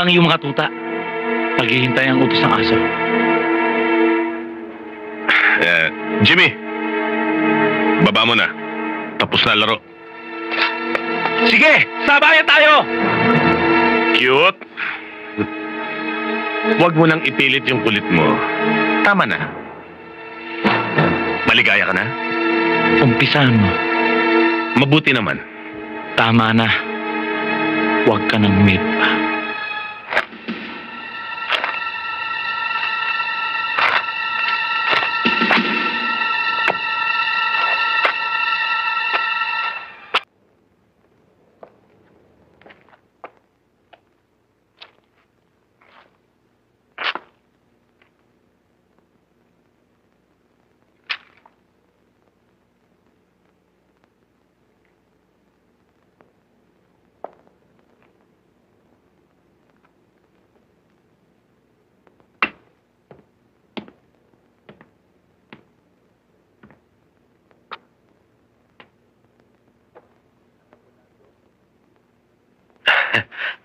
ang iyong mga tuta. Naghihintay ang utos ng aso. Jimmy, baba mo na. Tapos na laro. Sige, sabayan tayo! Cute. Huwag mo nang ipilit yung kulit mo. Tama na. Maligaya ka na? Umpisahan mo. Mabuti naman. Tama na. Huwag ka nang mid pa.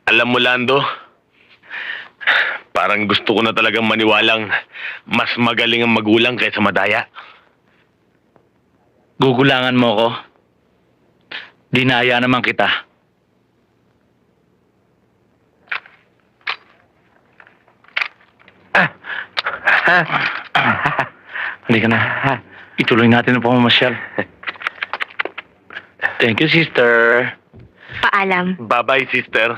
Alam mo, Lando, parang gusto ko na talagang maniwalang mas magaling ang magulang kaysa madaya. Gugulangan mo ko. Dinaya naman kita. Halika na. Ituloy natin ang pamamasyal. Thank you, sister. Paalam. Bye-bye, sister.